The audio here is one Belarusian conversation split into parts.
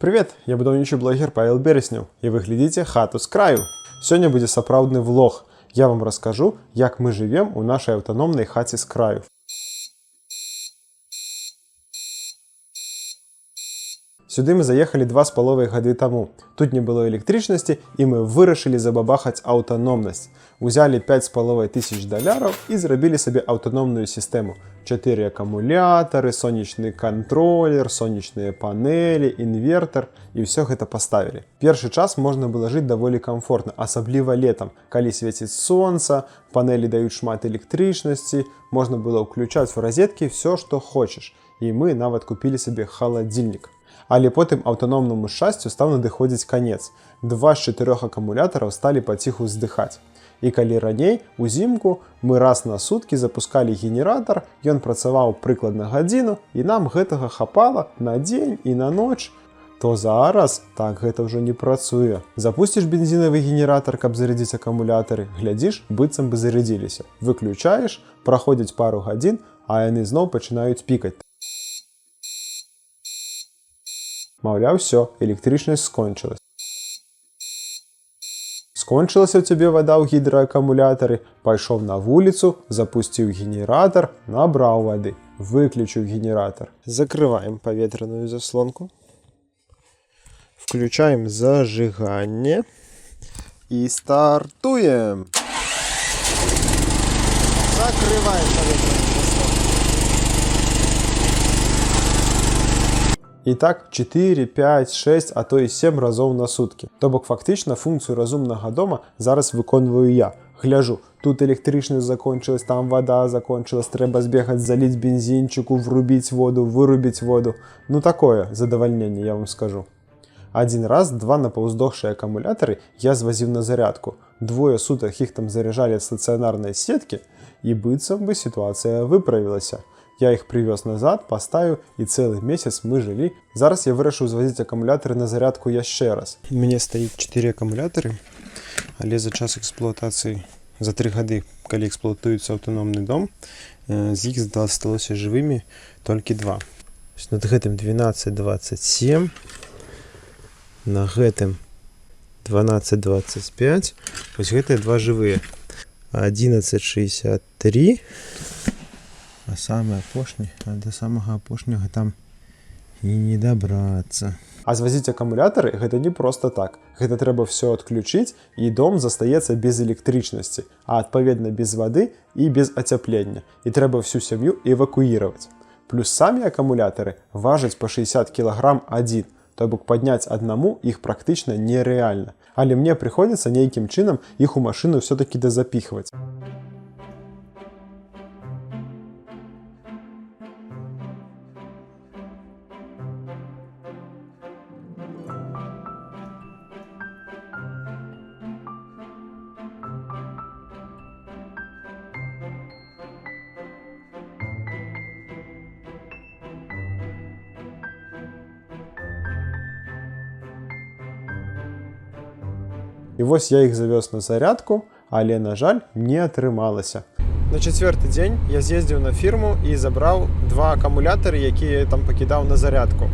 Привет, я будаўнічы блогер Павел Береснеў, і вы глядзіце хату з краю. Сёння будзе сапраўдны влог. Я вам раскажу, як мы жывем у нашай аўтаномнай хаце з краю. Сюды мы заехалі 2,5 гады таму. Тут не было электрычнасці, і мы вырашылі забабахаць аўтаномнасць. Узялі 5,5 тысяч даляраў і зрабілі сабе аўтаномную сістэму. 4 акумулятары, сонечны кантролер, сонечныя панелі, інвертар і ўсё гэта паставілі. Першы час можна было жыць даволі камфортна, асабліва летам, калі свеціць сонца, панелі даюць шмат электрычнасці, можна было ўключаць у розеткі ўсё, што хочаш. І мы нават купілі сабе халадзільнік. Але потым аўтаномнаму шчасцю стаў надыходзіць канец. 2 з 4 акумулятараў сталі паціху здыхаць. І калі раней, узімку, мы раз на суткі запускалі генератар, ён працаваў прыкладна гадзіну, і нам гэтага хапала на дзень і на ноч, то зараз так гэта ўжо не працуе. Запусціш бензінавы генератар, каб зарядзіць акумулятары, глядзіш, быццам бы зарядзіліся. Выключаеш, праходзіць пару гадзін, а яны зноў пачынаюць пікаць. Маўляў, усё, электрычнасць скончылась. Скончылася ў цябе вада ў гідраакумулятары, пайшоў на вуліцу, запусціў генератар, набраў вады, выключыў генератар. Закрываем паветраную заслонку. Включаем зажиганне і стартуем. Закрываем паветраную заслонку. І так 4, 5, 6, а то і 7 разоў на суткі. То бок фактычна функцыю разумнага дома зараз выконваю я. Гляжу, тут электрычнасць закончылась, там вада закончылась, трэба збегаць, заліць бензінчыку, врубіць воду, вырубіць воду. Ну такое задавальненне, я вам скажу. Один раз 2 напаўздохшыя акумулятары я звазіў на зарядку. 2 сутак іх там заряджалі ад стацыянарнай сеткі, і быццам бы сітуацыя выправілася. Я іх прывёз назад, паставіў, і цэлы месяц мы жылі. Зараз я вырашыў звазіць акумулятары на зарядку яшчэ раз. У мяне стаіць 4 акумулятары, але за час эксплуатацыі, за 3 гады, калі эксплуатуецца аўтаномны дом, з іх засталося жывымі толькі 2. Над гэтым 12,27, на гэтым 12,25, вось гэтыя 2 жывыя. 11,63, а самый апошні, а да самага апошняга там і не дабрацца. А звазіць акумулятары гэта не проста так. Гэта трэба ўсё адключыць, і дом застаецца без электрычнасці, а адпаведна без вады і без ацяплення. І трэба всю сям'ю эвакуіраваць. Плюс самі акумулятары важаць па 60 кг адзін, то бок падняць аднаму іх практычна нерэальна. Але мне прыходзіцца нейкім чынам іх у машыну ўсё-такі дазапіхваць. І вось я іх завёз на зарядку, але, на жаль, не атрымалася. На 4-й дзень я з'ездзіў на фірму і забраў 2 акумулятары, якія я там пакідаў на зарядку.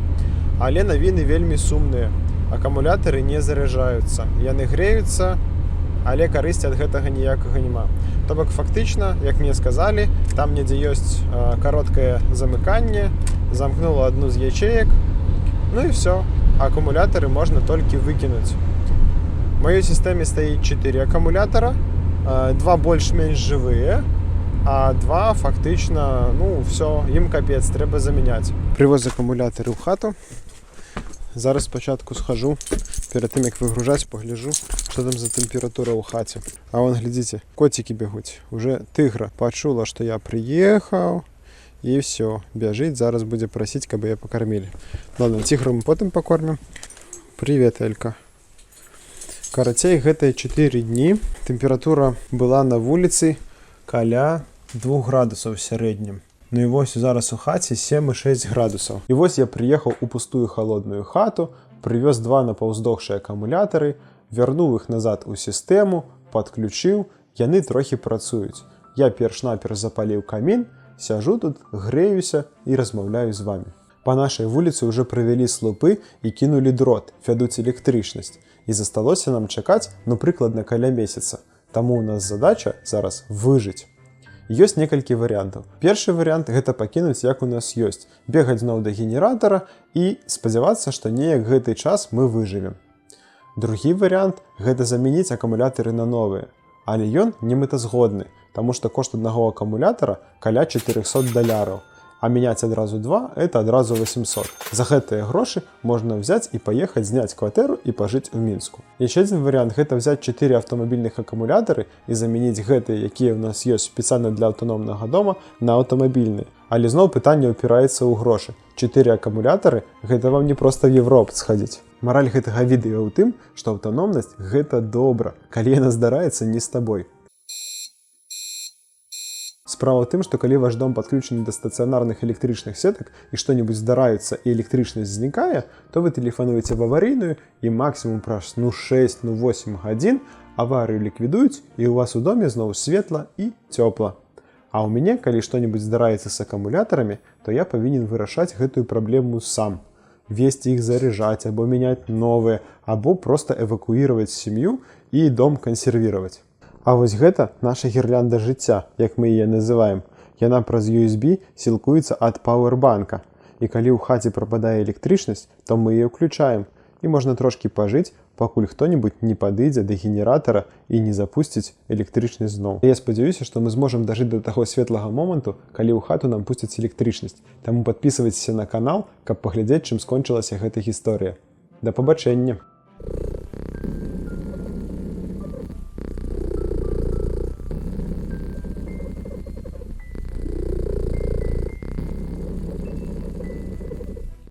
Але навіны вельмі сумныя. Акумулятары не заряджаюцца. Яны грэюцца, але карысці ад гэтага ніякага няма. То бок фактычна, як мне сказалі, там недзе ёсць кароткае замыканне, замкнула адну з ячеек, ну і ўсё. Акумулятары можна толькі выкінуць. У маёй сістэме стаіць 4 акумулятара, 2 больш-менш жывыя, а 2 фактычна, ну, ўсё, ім капец, трэба замяняць. Прывоз акумулятары ў хату. Зараз спачатку схожу, перад тым, як выгружаць, пагляжу, што там за тэмпература ў хаце. А вон, глядзіце, коцікі бегуць. Уже тыгра пачула, што я прыехаў, і ўсё, бяжыць, зараз будзе прасіць, каб яе пакармілі. Ладно, цігру мы потым пакормім. Привет, Элька. Карацей, гэтыя 4 дні тэмпература была на вуліцы каля 2 градусаў сярэднім. Ну і вось зараз у хаце 7,6 градусаў. І вось я прыехаў у пустую халодную хату, прывёз 2 напаўздохшыя акумулятары, вярнуў іх назад у сістэму, падключыў, яны трохі працуюць. Я перш-наперш запаліў камін, сяжу тут, грэюся і размаўляю з вамі. Па нашай вуліцы ўжо правялі слупы і кінулі дрот, вядуць электрычнасць. І засталося нам чакаць, прыкладна каля месяца. Таму у нас задача зараз выжыць. Ёсць некалькі варыянтаў. Першы варыянт гэта пакінуць як у нас ёсць, бегаць зноў да генератара і спадзявацца, што неяк гэты час мы выжывем. Другі варыянт гэта замяніць акумулятары на новыя. Але ён не мэтазгодны, таму што кошт аднаго акумулятара каля $400, а мяняць адразу два это адразу 800. За гэтыя грошы можна взяць і паехаць зняць кватэру і пажыць у Мінску. Яшчэ адзін варыянт гэта взяць 4 аўтамабільных акумулятары і замяніць гэтыя, якія ў нас ёсць спецыяльна для аўтаномнага дома, на аўтамабільныя. Але зноў пытанне ўпіраецца ў грошы. 4 акумулятары гэта вам не проста в Европу схадзіць. Мараль гэтага відэа ў тым, што аўтаномнасць гэта добра, калі яна здараецца не з табой. Справа ў тым, што калі ваш дом падключаны да стацыянарных электрычных сетак і што-небудзь здараецца і электрычнасць знікае, то вы тэлефануеце в аварыйную і максімум праз 6-8 гадзін аварыю ліквідуюць і ў вас у доме зноў светла і цёпла. А ў мяне, калі што-небудзь здараецца з акумулятарамі, то я павінен вырашаць гэтую праблему сам. Весці іх заряджаць, або мяняць новыя, або проста эвакуіраваць сям'ю і дом кансервіраваць. А вось гэта наша гірлянда жыцця, як мы яе называем. Яна праз USB сілкуецца ад пауэрбанка. І калі ў хаце прападае электрычнасць, то мы яе ўключаем. І можна трошкі пажыць, пакуль хто-небудзь не падыдзе да генератара і не запусціць электрычнасць зноў. Я спадзяюся, што мы зможам дажыць да таго светлага моманту, калі ў хату нам пусцяць электрычнасць. Таму падпісвайцеся на канал, каб паглядзець, чым скончылася гэта гісторыя. Да пабачэння!